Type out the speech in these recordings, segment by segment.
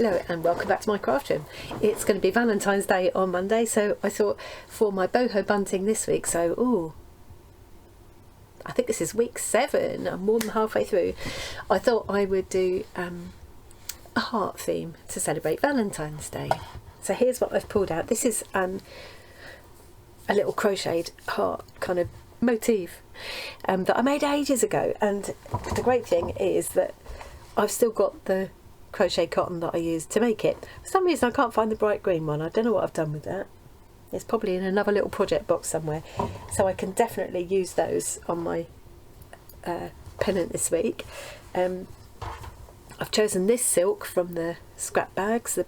Hello and welcome back to my craft room. It's going to be Valentine's Day on Monday, so I thought for my boho bunting this week, I think this is week 7, I'm more than halfway through, I thought I would do a heart theme to celebrate Valentine's Day. So here's what I've pulled out. This is a little crocheted heart kind of motif that I made ages ago, and the great thing is that I've still got the crochet cotton that I used to make it. For some reason I can't find the bright green one. I don't know what I've done with that. It's probably in another little project box somewhere, so I can definitely use those on my pennant this week. I've chosen this silk from the scrap bags, the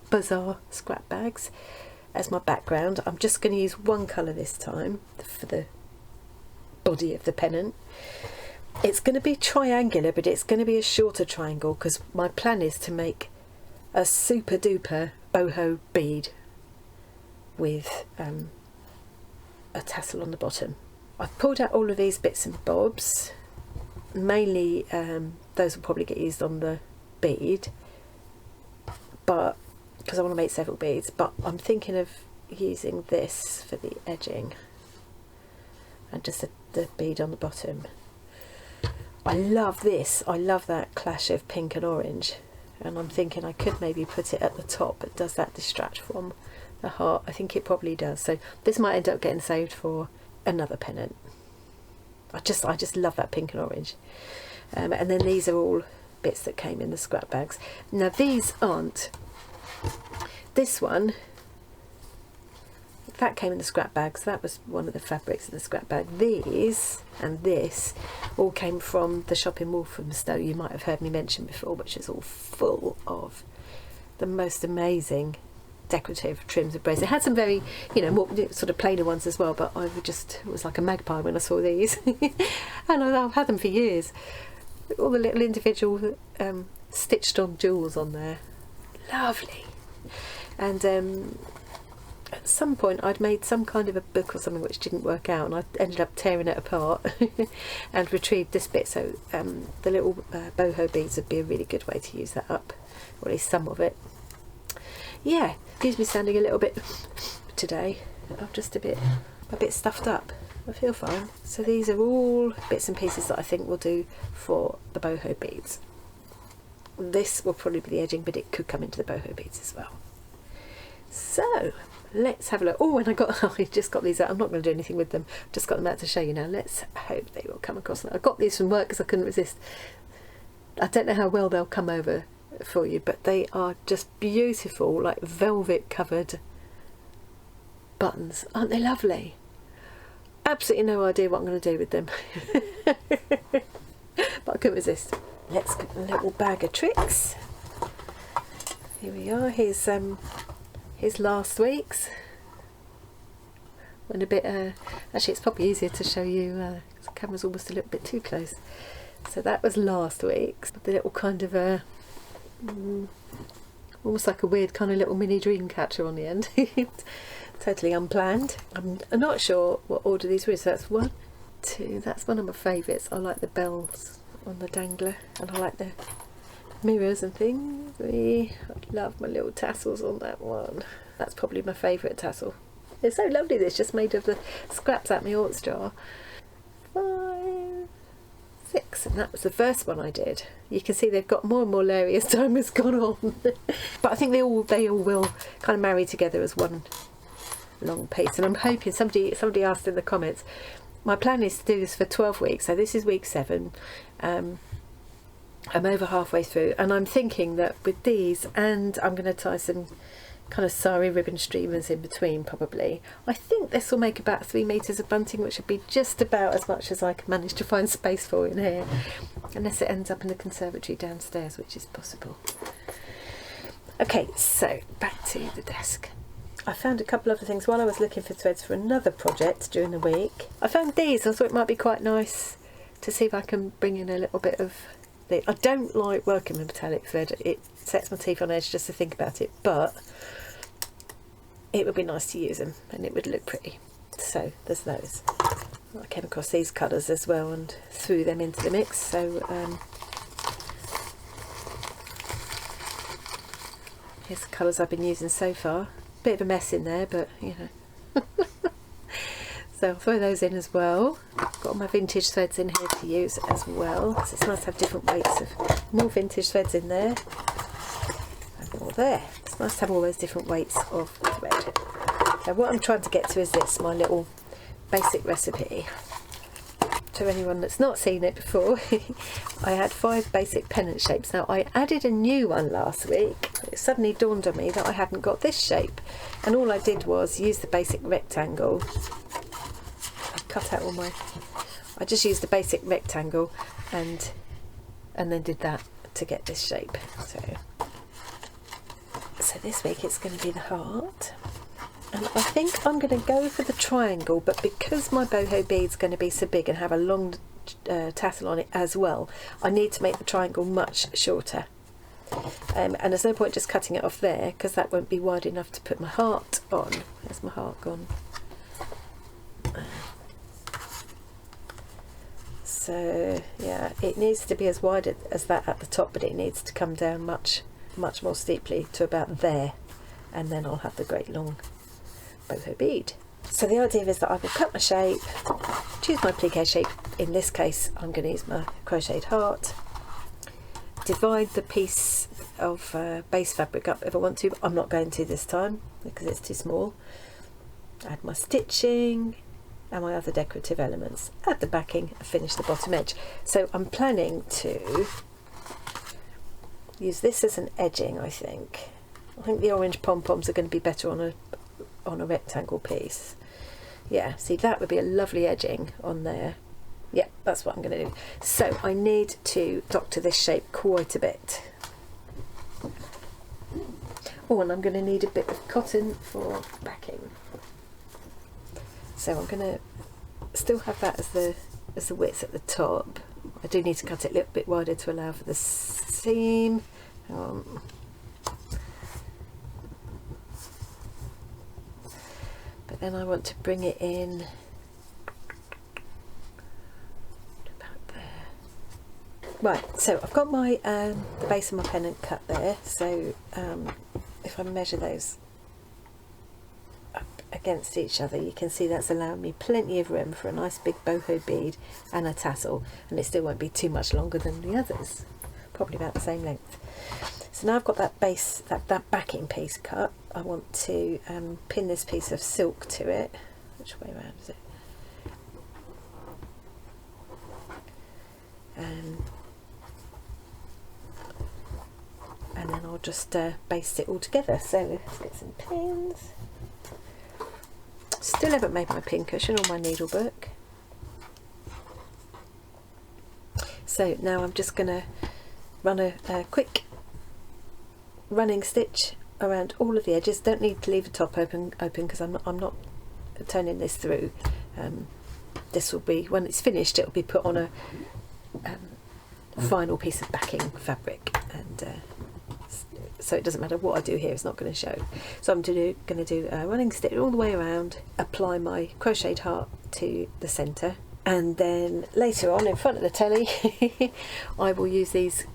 bizarre scrap bags, as my background. I'm just going to use one colour this time for the body of the pennant. It's going to be triangular, but it's going to be a shorter triangle because my plan is to make a super duper boho bead with a tassel on the bottom. I've pulled out all of these bits and bobs. Mainly those will probably get used on the bead, but because I want to make several beads, but I'm thinking of using this for the edging and just the bead on the bottom. I love this. I love that clash of pink and orange, and I'm thinking I could maybe put it at the top, but does that distract from the heart? I think it probably does. So this might end up getting saved for another pennant. I just love that pink and orange. And then these are all bits that came in the scrap bags. Now these aren't. This one, that came in the scrap bags. That was one of the fabrics in the scrap bag. These and this all came from the shopping mall from Stowe. You might have heard me mention before, which is all full of the most amazing decorative trims of braids. It had some very, more sort of plainer ones as well, but it was like a magpie when I saw these. And I've had them for years. All the little individual stitched on jewels on there. Lovely. And at some point I'd made some kind of a book or something which didn't work out, and I ended up tearing it apart and retrieved this bit, so the little boho beads would be a really good way to use that up, or at least some of it. Yeah, excuse me standing a little bit today. I'm just a bit stuffed up. I feel fine. So these are all bits and pieces that I think will do for the boho beads. This will probably be the edging, but it could come into the boho beads as well. So let's have a look. Oh, and I just got these out. I'm not going to do anything with them. Just got them out to show you now. Let's hope they will come across. I got these from work because I couldn't resist. I don't know how well they'll come over for you, but they are just beautiful, like velvet covered buttons. Aren't they lovely? Absolutely no idea what I'm going to do with them. But I couldn't resist. Let's get a little bag of tricks. Here we are. Here's last week's. Went a bit actually it's probably easier to show you because the camera's almost a little bit too close. So that was last week's, the little kind of almost like a weird kind of little mini dream catcher on the end. Totally unplanned. I'm not sure what order these were in. So that's 1, 2, that's one of my favourites. I like the bells on the dangler, and I like the mirrors and things. I love my little tassels on that one. That's probably my favourite tassel. It's so lovely. It's just made of the scraps out my orts jar. 5, 6, and that was the first one I did. You can see they've got more and more Lairy as time has gone on. But I think they all will kind of marry together as one long piece. And I'm hoping somebody asked in the comments. My plan is to do this for 12 weeks. So this is week 7. I'm over halfway through, and I'm thinking that with these, and I'm going to tie some kind of sari ribbon streamers in between probably. I think this will make about 3 metres of bunting, which would be just about as much as I can manage to find space for in here, unless it ends up in the conservatory downstairs, which is possible. Okay, so back to the desk. I found a couple other things while I was looking for threads for another project during the week. I found these. I thought it might be quite nice to see if I can bring in a little bit of the... I don't like working with metallic thread. It sets my teeth on edge just to think about it, but it would be nice to use them and it would look pretty. So there's those. I came across these colours as well and threw them into the mix. So Here's the colours I've been using so far. Bit of a mess in there, but you know. So I'll throw those in as well. Got all my vintage threads in here to use as well. So it's nice to have different weights of more vintage threads in there. And more there. It's nice to have all those different weights of thread. Now what I'm trying to get to is this, my little basic recipe. To anyone that's not seen it before, I had 5 basic pennant shapes. Now I added a new one last week. It suddenly dawned on me that I hadn't got this shape, and all I did was use the basic rectangle. I cut out all my, I just used the basic rectangle and then did that to get this shape. So this week it's going to be the heart. And I think I'm going to go for the triangle, but because my boho bead's going to be so big and have a long tassel on it as well, I need to make the triangle much shorter. And there's no point just cutting it off there, because that won't be wide enough to put my heart on. Where's my heart gone? So yeah, it needs to be as wide as that at the top, but it needs to come down much more steeply to about there, and then I'll have the great long boho bead. So the idea is that I will cut my shape, choose my plique shape. In this case I'm going to use my crocheted heart, divide the piece of base fabric up if I want to, but I'm not going to this time because it's too small. Add my stitching and my other decorative elements, add the backing and finish the bottom edge. So I'm planning to use this as an edging. I think the orange pom-poms are going to be better on a rectangle piece. Yeah, see, that would be a lovely edging on there. Yeah, that's what I'm going to do. So I need to doctor this shape quite a bit. Oh, and I'm going to need a bit of cotton for backing. So I'm going to still have that as the width at the top. I do need to cut it a little bit wider to allow for the seam. Hang on. But then I want to bring it in about there. Right, so I've got my the base of my pennant cut there. So if I measure those up against each other, you can see that's allowing me plenty of room for a nice big boho bead and a tassel, and it still won't be too much longer than the others, probably about the same length. So now I've got that base, that backing piece cut. I want to pin this piece of silk to it. Which way around is it? And then I'll just baste it all together. So let's get some pins. Still haven't made my pin cushion or my needle book. So now I'm just going to run a quick running stitch around all of the edges. Don't need to leave the top open because I'm not turning this through. This will be, when it's finished, it'll be put on a final piece of backing fabric, and so it doesn't matter what I do here, it's not going to show. So I'm going to do a running stitch all the way around, apply my crocheted heart to the centre, and then later on in front of the telly I will use these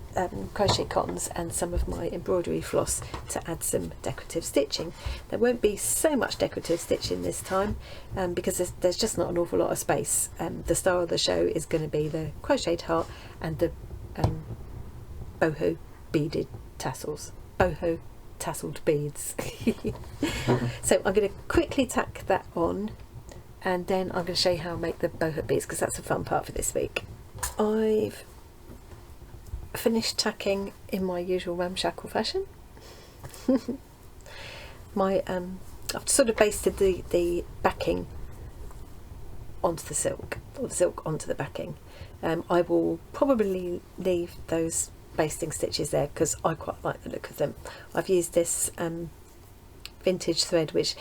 crochet cottons and some of my embroidery floss to add some decorative stitching. There won't be so much decorative stitching this time because there's just not an awful lot of space. The star of the show is going to be the crocheted heart and the boho beaded tassels, boho tasseled beads. So I'm going to quickly tack that on, and then I'm going to show you how I make the boho beads, because that's a fun part for this week. I've finished tacking in my usual ramshackle fashion. I've sort of basted the backing onto the silk, or the silk onto the backing. I will probably leave those basting stitches there because I quite like the look of them. I've used this vintage thread, which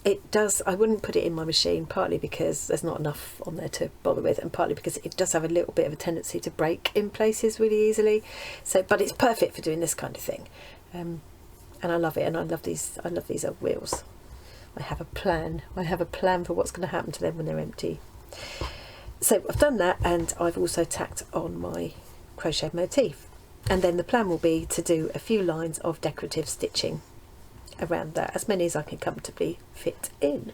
it does, I wouldn't put it in my machine, partly because there's not enough on there to bother with, and partly because it does have a little bit of a tendency to break in places really easily. So, but it's perfect for doing this kind of thing, and I love it, and I love these old wheels. I have a plan for what's going to happen to them when they're empty. So I've done that, and I've also tacked on my crochet motif. And then the plan will be to do a few lines of decorative stitching around that, as many as I can comfortably fit in.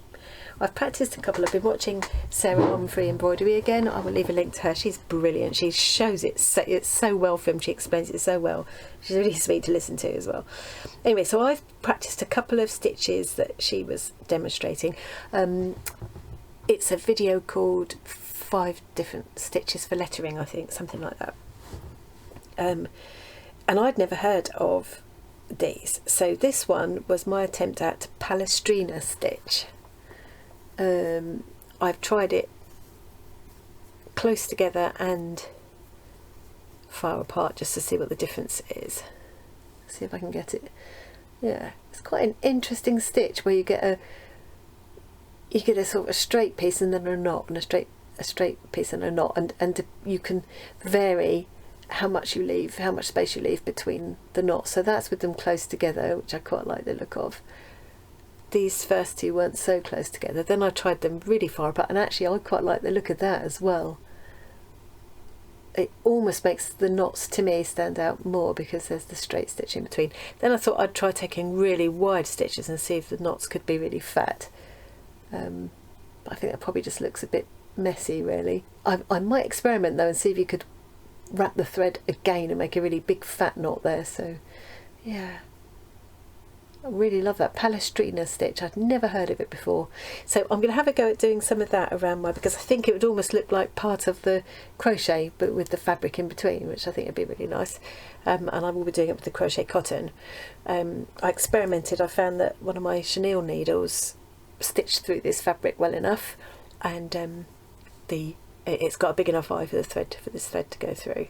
I've practiced a couple. I've been watching Sarah Humphrey embroidery again. I will leave a link to her. She's brilliant. She shows it it's so well filmed. She explains it so well. She's really sweet to listen to as well. Anyway, so I've practiced a couple of stitches that she was demonstrating. It's a video called 5 different stitches for lettering, I think, something like that. And I'd never heard of these, so this one was my attempt at Palestrina stitch. I've tried it close together and far apart just to see what the difference is. See if I can get it. Yeah, it's quite an interesting stitch where you get a sort of a straight piece and then a knot, and a straight piece and a knot, and you can vary how much you leave, how much space you leave between the knots. So that's with them close together, which I quite like the look of. These first two weren't so close together. Then I tried them really far apart, and actually I quite like the look of that as well. It almost makes the knots to me stand out more because there's the straight stitch in between. Then I thought I'd try taking really wide stitches and see if the knots could be really fat. I think that probably just looks a bit messy, really. I might experiment though and see if you could wrap the thread again and make a really big fat knot there. So yeah, I really love that Palestrina stitch. I'd never heard of it before, so I'm going to have a go at doing some of that around because I think it would almost look like part of the crochet but with the fabric in between, which I think would be really nice. And I will be doing it with the crochet cotton. I experimented. I found that one of my chenille needles stitched through this fabric well enough, and it's got a big enough eye for this thread to go through.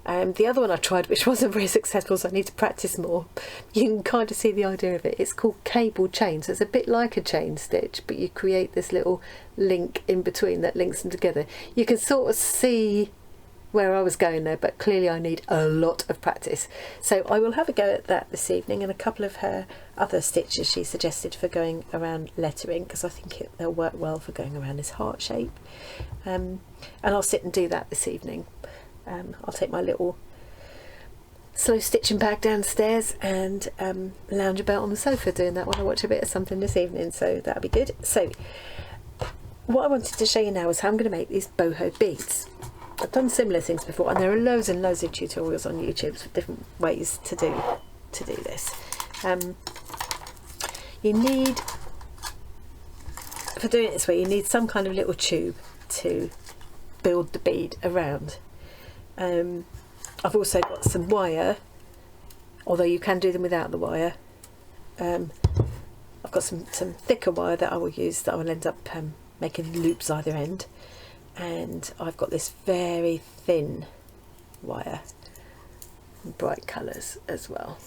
The other one I tried, which wasn't very successful, so I need to practice more. You can kind of see the idea of it. It's called cable chain, so it's a bit like a chain stitch, but you create this little link in between that links them together. You can sort of see where I was going there, but clearly I need a lot of practice. So I will have a go at that this evening, and a couple of her other stitches she suggested for going around lettering, because I think they'll work well for going around this heart shape. And I'll sit and do that this evening. I'll take my little slow stitching bag downstairs and lounge about on the sofa doing that while I watch a bit of something this evening, so that'll be good. So what I wanted to show you now is how I'm going to make these boho beads. I've done similar things before, and there are loads and loads of tutorials on YouTube for different ways to do this. You need, for doing it this way, you need some kind of little tube to build the bead around. I've also got some wire, although you can do them without the wire. I've got some thicker wire that I will use, that I will end up making loops either end. And I've got this very thin wire, bright colours as well.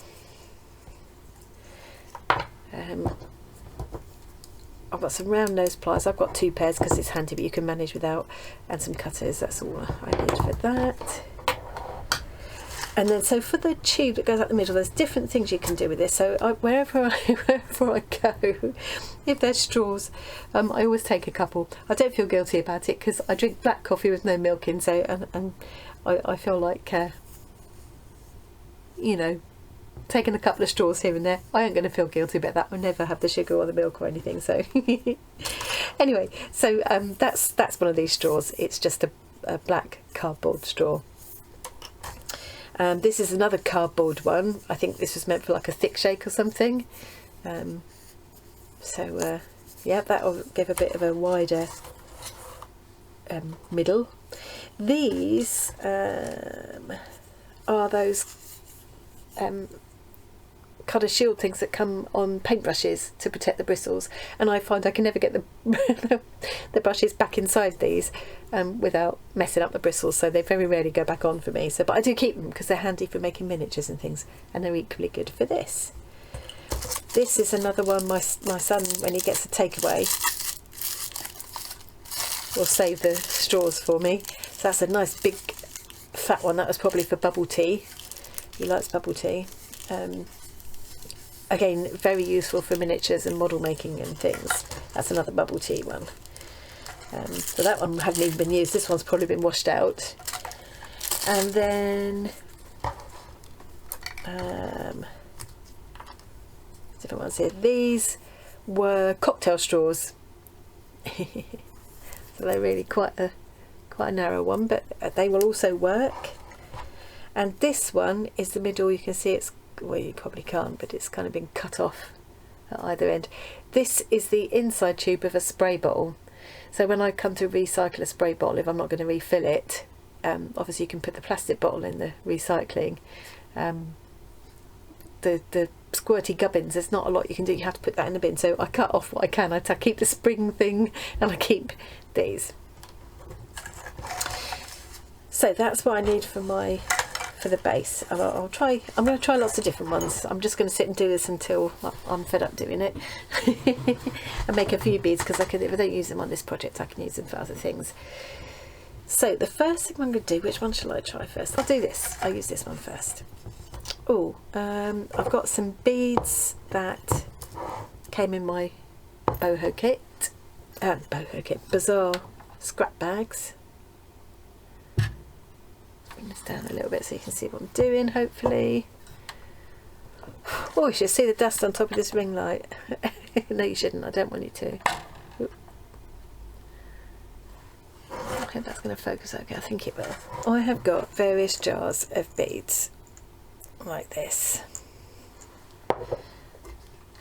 I've got some round nose pliers. I've got 2 pairs because it's handy, but you can manage without, and some cutters. That's all I need for that. And then, so for the tube that goes out the middle, there's different things you can do with this. So wherever I go, if there's straws, I always take a couple. I don't feel guilty about it because I drink black coffee with no milk in, so and I feel like you know, taking a couple of straws here and there, I ain't going to feel guilty about that. I'll never have the sugar or the milk or anything. So anyway, so that's one of these straws. It's just a black cardboard straw. This is another cardboard one. I think this was meant for like a thick shake or something. Yeah, that'll give a bit of a wider middle. These are those kind of shield things that come on paintbrushes to protect the bristles, and I find I can never get the brushes back inside these without messing up the bristles, so they very rarely go back on for me. So, but I do keep them because they're handy for making miniatures and things, and they're equally good for this. This is another one my son, when he gets a takeaway, will save the straws for me. So that's a nice big fat one. That was probably for bubble tea. He likes bubble tea. Again, very useful for miniatures and model making and things. That's another bubble tea one. So that one hadn't even been used. This one's probably been washed out. And then different ones here. These were cocktail straws. So they're really quite a narrow one, but they will also work. And this one is the middle. You can see it's, well, you probably can't, but it's kind of been cut off at either end. This is the inside tube of a spray bottle. So when I come to recycle a spray bottle, if I'm not going to refill it, obviously you can put the plastic bottle in the recycling. The squirty gubbins, there's not a lot you can do. You have to put that in the bin. So I cut off what I can. I keep the spring thing and I keep these. So that's what I need for the base. I'm going to try lots of different ones. I'm just going to sit and do this until I'm fed up doing it. And make a few beads, because if I don't use them on this project, I can use them for other things. So the first thing I'm going to do, which one shall I try first? I'll do this. I'll use this one first. Oh, I've got some beads that came in my Boho kit, Bazaar scrap bags. Bring this down a little bit so you can see what I'm doing, hopefully. Oh, you should see the dust on top of this ring light. No, you shouldn't. I don't want you to. Oop. Okay, that's going to focus okay. I think it will. I have got various jars of beads like this,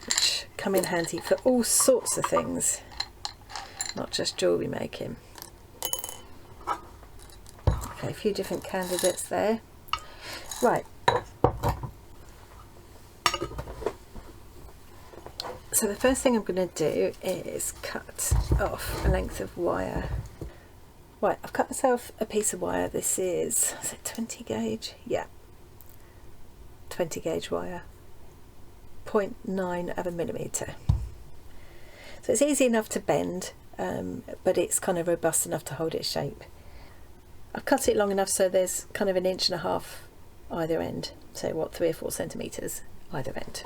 which come in handy for all sorts of things, not just jewellery making. Okay, a few different candidates there. Right. So the first thing I'm going to do is cut off a length of wire. Right, I've cut myself a piece of wire. This is it 20 gauge? Yeah. 20 gauge wire, 0.9 of a millimetre. So it's easy enough to bend, but it's kind of robust enough to hold its shape. I've cut it long enough so there's kind of 1.5 inches either end, so what, 3 or 4 centimetres either end.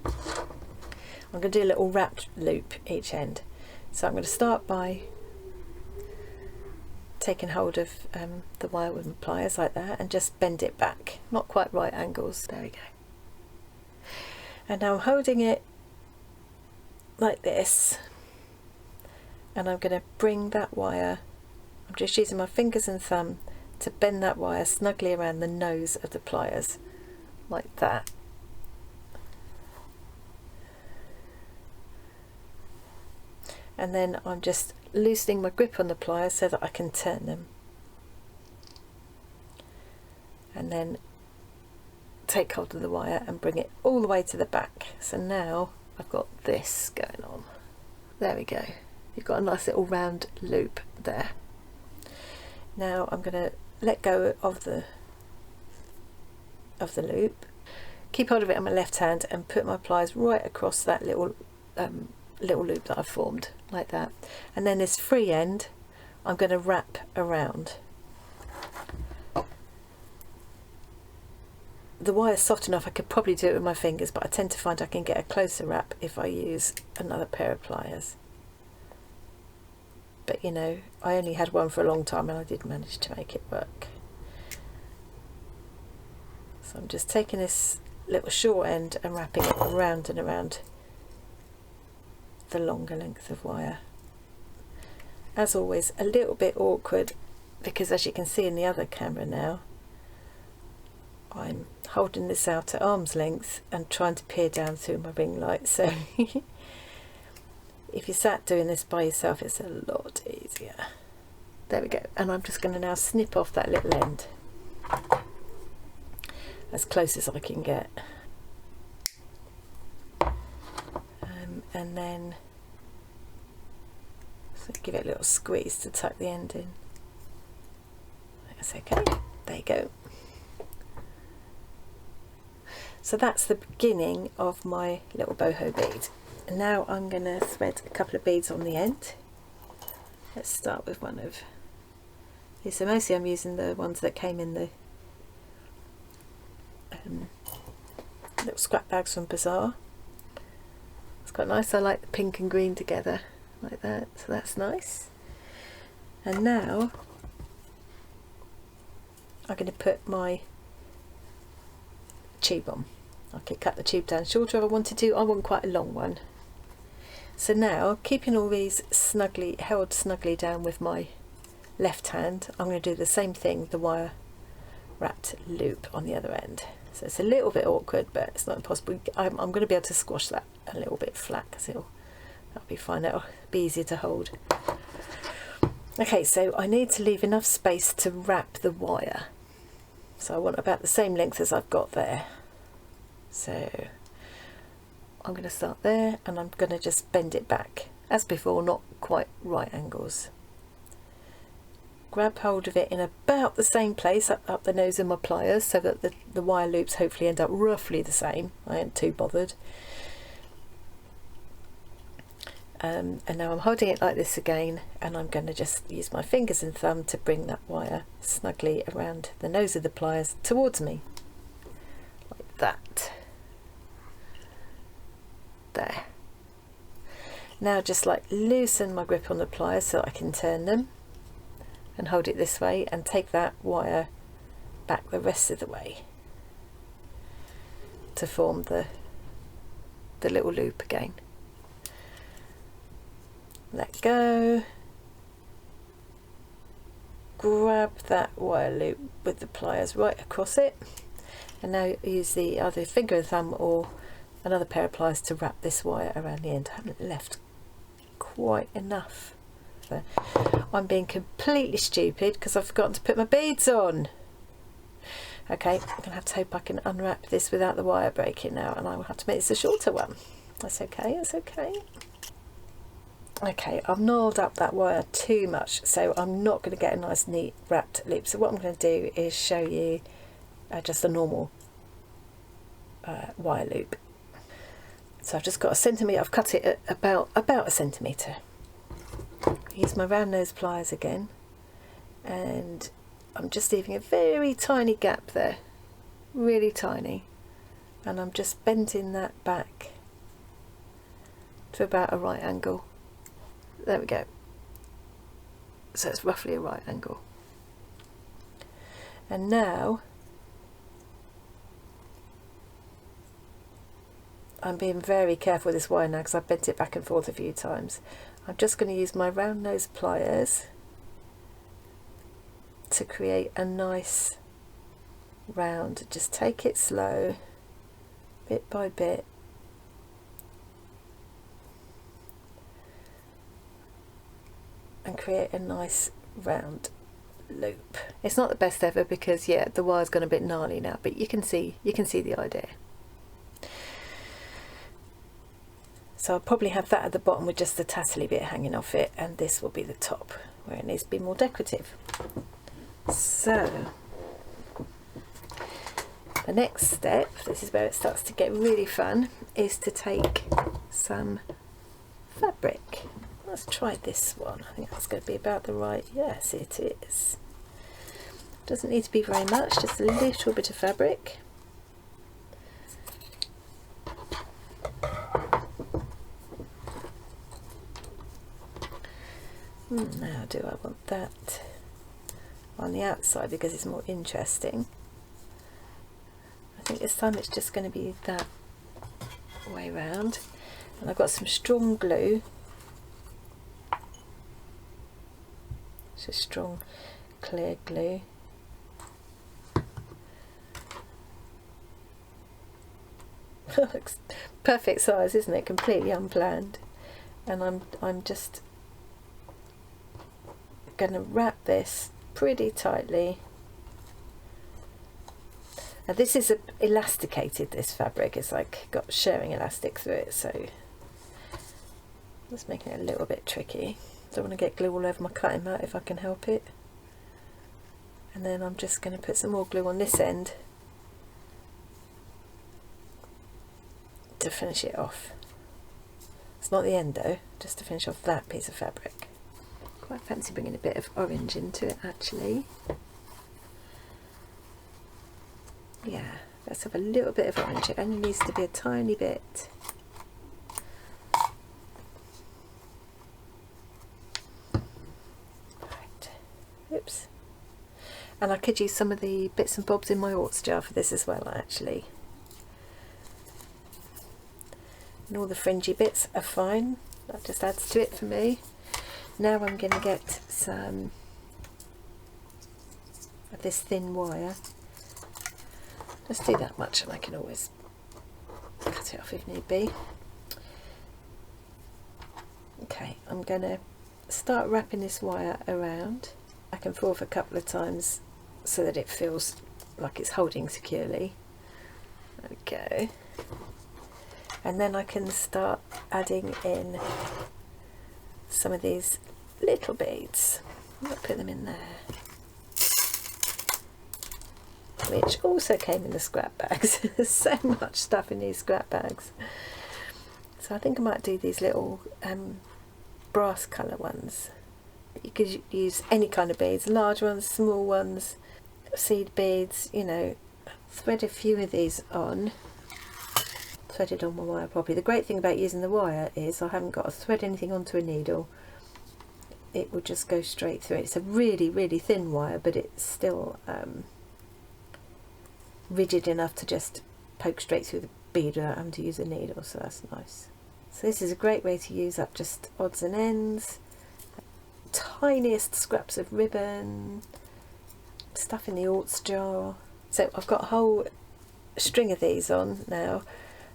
I'm going to do a little wrapped loop each end. So I'm going to start by taking hold of the wire with my pliers like that and just bend it back, not quite right angles. There we go. And now I'm holding it like this, and I'm going to bring that wire, I'm just using my fingers and thumb to bend that wire snugly around the nose of the pliers like that. And then I'm just loosening my grip on the pliers so that I can turn them, and then take hold of the wire and bring it all the way to the back. So now I've got this going on. There we go. You've got a nice little round loop there. Now I'm going to let go of the loop, keep hold of it on my left hand and put my pliers right across that little loop that I've formed like that, and then this free end I'm going to wrap around. The wire's soft enough I could probably do it with my fingers, but I tend to find I can get a closer wrap if I use another pair of pliers. But you know, I only had one for a long time and I did manage to make it work. So I'm just taking this little short end and wrapping it around and around the longer length of wire. As always, a little bit awkward because, as you can see in the other camera now, I'm holding this out at arm's length and trying to peer down through my ring light, so if you sat doing this by yourself it's a lot easier. There we go, and I'm just going to now snip off that little end as close as I can get. And then so give it a little squeeze to tuck the end in. That's okay. There you go. So that's the beginning of my little boho bead. And now I'm going to thread a couple of beads on the end. Let's start with one of these. So mostly I'm using the ones that came in the little scrap bags from Bazaar. It's quite nice. I like the pink and green together like that, so that's nice. And now I'm going to put my tube on. I could cut the tube down shorter if I wanted to. I want quite a long one. So now, keeping all these held snugly down with my left hand, I'm going to do the same thing, the wire wrapped loop on the other end. So it's a little bit awkward, but it's not impossible. I'm going to be able to squash that a little bit flat, because that'll be fine. That'll be easier to hold. Okay, so I need to leave enough space to wrap the wire. So I want about the same length as I've got there. So I'm going to start there, and I'm going to just bend it back. As before, not quite right angles. Grab hold of it in about the same place, up the nose of my pliers, so that the wire loops hopefully end up roughly the same. I ain't too bothered. And now I'm holding it like this again, and I'm going to just use my fingers and thumb to bring that wire snugly around the nose of the pliers towards me, like that. There. Now just like loosen my grip on the pliers so I can turn them, and hold it this way, and take that wire back the rest of the way to form the little loop again. Let go, grab that wire loop with the pliers right across it, and now use the either finger and thumb or another pair of pliers to wrap this wire around the end. I haven't left quite enough. So I'm being completely stupid because I've forgotten to put my beads on. Okay, I'm going to have to hope I can unwrap this without the wire breaking now, and I will have to make this a shorter one. That's okay, that's okay. Okay, I've gnarled up that wire too much, so I'm not going to get a nice neat wrapped loop. So what I'm going to do is show you just a normal wire loop. So I've just got a centimetre, I've cut it at about a centimetre. Use my round nose pliers again, and I'm just leaving a very tiny gap there, really tiny, and I'm just bending that back to about a right angle. There we go. So it's roughly a right angle. And now I'm being very careful with this wire now because I've bent it back and forth a few times. I'm just going to use my round nose pliers to create a nice round. Just take it slow, bit by bit. And create a nice round loop. It's not the best ever because yeah, the wire's gone a bit gnarly now, but you can see the idea. So I'll probably have that at the bottom with just the tassely bit hanging off it, and this will be the top where it needs to be more decorative. So the next step, this is where it starts to get really fun, is to take some fabric. Let's try this one. I think that's going to be about the right, yes it is. Doesn't need to be very much, just a little bit of fabric. Now do I want that on the outside because it's more interesting? I think this time it's just going to be that way round, and I've got some strong glue. It's a strong clear glue. Looks perfect size, isn't it? Completely unplanned. And I'm just going to wrap this pretty tightly. Now this is elasticated, this fabric. It's like got shirring elastic through it, so that's making it a little bit tricky. Don't want to get glue all over my cutting mat if I can help it. And then I'm just going to put some more glue on this end to finish it off. It's not the end though, just to finish off that piece of fabric. Quite fancy bringing a bit of orange into it actually. Yeah, let's have a little bit of orange. It only needs to be a tiny bit. Right. Oops. And I could use some of the bits and bobs in my oats jar for this as well actually. and all the fringy bits are fine. That just adds to it for me. Now I'm going to get some of this thin wire. Just do that much and I can always cut it off if need be. Okay, I'm going to start wrapping this wire around back and forth a couple of times so that it feels like it's holding securely. There we go. And then I can start adding in some of these little beads. I'm going to put them in there, which also came in the scrap bags. There's so much stuff in these scrap bags. So I think I might do these little brass colour ones. You could use any kind of beads, large ones, small ones, seed beads, you know. Thread a few of these on. Threaded on my wire properly. The great thing about using the wire is I haven't got to thread anything onto a needle. It will just go straight through. It's a really, really thin wire, but it's still rigid enough to just poke straight through the bead without having to use a needle, so that's nice. So this is a great way to use up just odds and ends, tiniest scraps of ribbon, stuff in the orts jar. So I've got a whole string of these on now,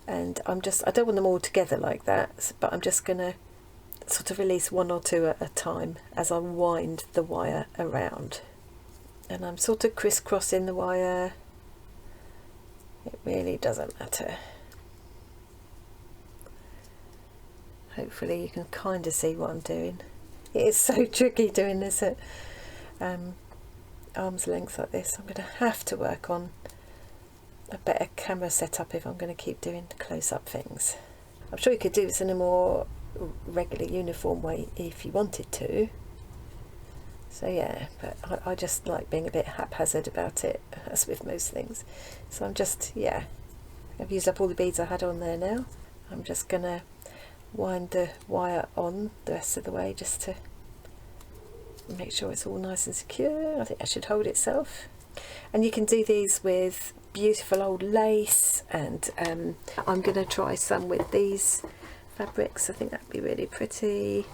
and I don't want them all together like that, but I'm just going to sort of release one or two at a time as I wind the wire around. And I'm sort of crisscrossing the wire. It really doesn't matter. Hopefully you can kind of see what I'm doing. It is so tricky doing this at arm's length like this. I'm going to have to work on a better camera setup if I'm going to keep doing close-up things. I'm sure you could do this in a more regular uniform way if you wanted to. So yeah, but I just like being a bit haphazard about it, as with most things. So I'm just, yeah, I've used up all the beads I had on there now. I'm just going to wind the wire on the rest of the way just to make sure it's all nice and secure. I think that should hold itself. And you can do these with beautiful old lace, and I'm going to try some with these fabrics. I think that'd be really pretty.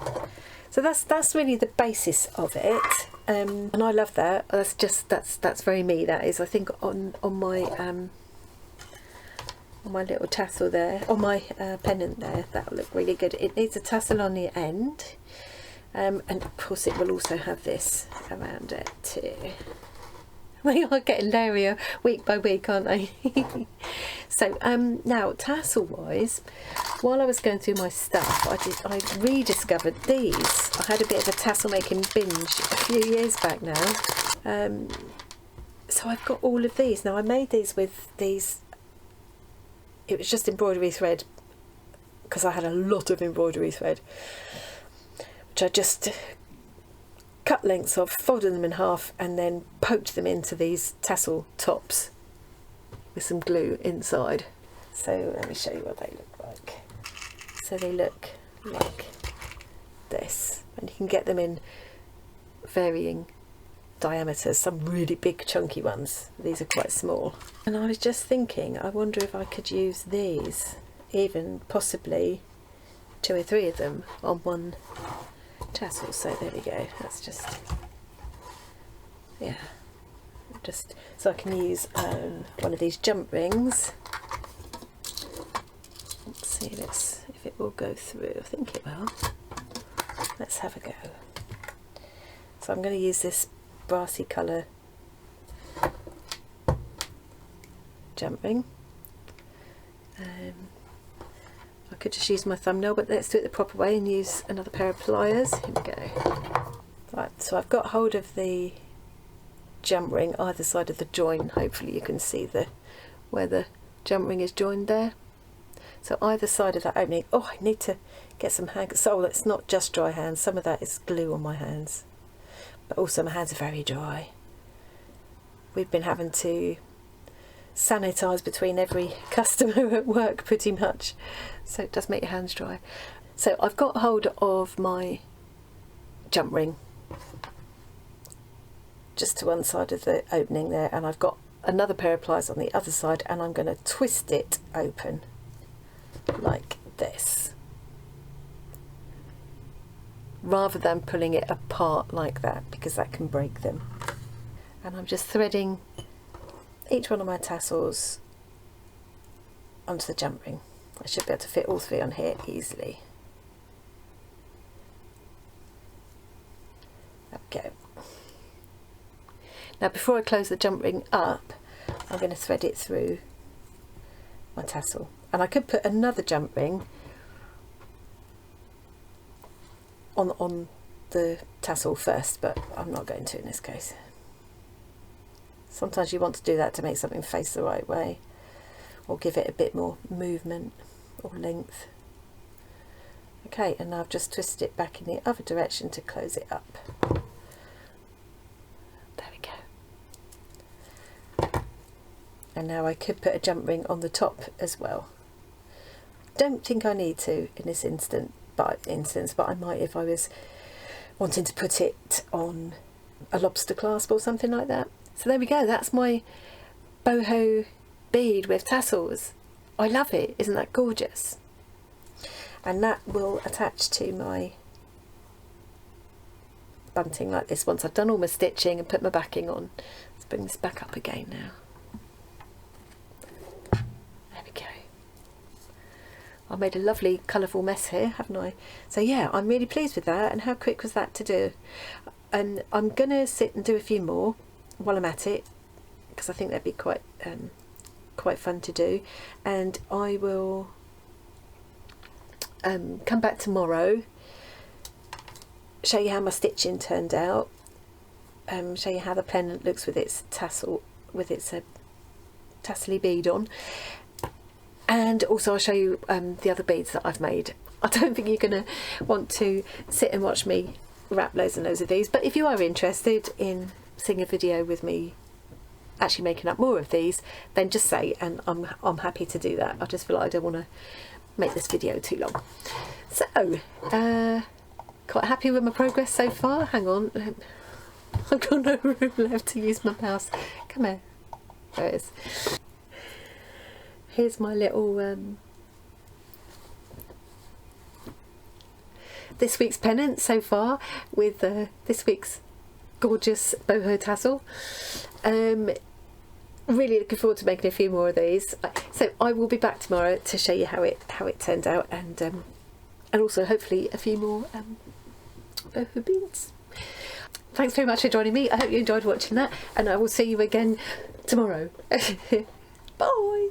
So that's really the basis of it, and I love that. That's very me. That is, I think on my little tassel there, on my pennant there, that'll look really good. It needs a tassel on the end, and of course it will also have this around it too. They are getting Lairy week by week, aren't they? So now tassel wise, while I was going through my stuff, I rediscovered these. I had a bit of a tassel making binge a few years back now. So I've got all of these. Now I made these with these, it was just embroidery thread, because I had a lot of embroidery thread, which I just cut lengths of, folded them in half, and then poked them into these tassel tops with some glue inside. So let me show you what they look like. So they look like this, and you can get them in varying diameters, some really big chunky ones. These are quite small. And I was just thinking, I wonder if I could use these, even possibly 2 or 3 of them on one tassel. So there we go. That's just, yeah, just so I can use one of these jump rings. Let's see if it will go through. I think it will. Let's have a go. So I'm going to use this brassy colour jump ring. I could just use my thumbnail, but let's do it the proper way and use another pair of pliers. Here we go. Right, so I've got hold of the jump ring either side of the join. Hopefully you can see where the jump ring is joined there. So either side of that opening. Oh, I need to get some hands. So it's not just dry hands. Some of that is glue on my hands, but also my hands are very dry. We've been having to sanitize between every customer at work pretty much, so it does make your hands dry. So I've got hold of my jump ring just to one side of the opening there, and I've got another pair of pliers on the other side, and I'm going to twist it open like this, rather than pulling it apart like that, because that can break them. And I'm just threading each one of my tassels onto the jump ring. I should be able to fit all 3 on here easily. There we go. Now before I close the jump ring up, I'm going to thread it through my tassel. And I could put another jump ring on the tassel first, but I'm not going to in this case. Sometimes you want to do that to make something face the right way, or give it a bit more movement or length. Okay, and now I've just twisted it back in the other direction to close it up. There we go. And now I could put a jump ring on the top as well. Don't think I need to in this instance, but I might if I was wanting to put it on a lobster clasp or something like that. So there we go, that's my boho bead with tassels. I love it, isn't that gorgeous? And that will attach to my bunting like this once I've done all my stitching and put my backing on. Let's bring this back up again now. There we go. I made a lovely colourful mess here, haven't I? So yeah, I'm really pleased with that. And how quick was that to do? And I'm going to sit and do a few more while I'm at it, because I think that'd be quite fun to do. And I will come back tomorrow, show you how my stitching turned out, show you how the pennant looks with its tassel, with its tassely bead on, and also I'll show you the other beads that I've made. I don't think you're going to want to sit and watch me wrap loads and loads of these, but if you are interested in seeing a video with me actually making up more of these, then just say, and I'm happy to do that. I just feel like I don't want to make this video too long. So quite happy with my progress so far. Hang on, I've got no room left to use my mouse. Come here. There it is. Here's my little this week's pennant so far with this week's gorgeous boho tassel. Really looking forward to making a few more of these. So I will be back tomorrow to show you how it turned out, and also hopefully a few more boho beads. Thanks very much for joining me. I hope you enjoyed watching that, and I will see you again tomorrow. Bye.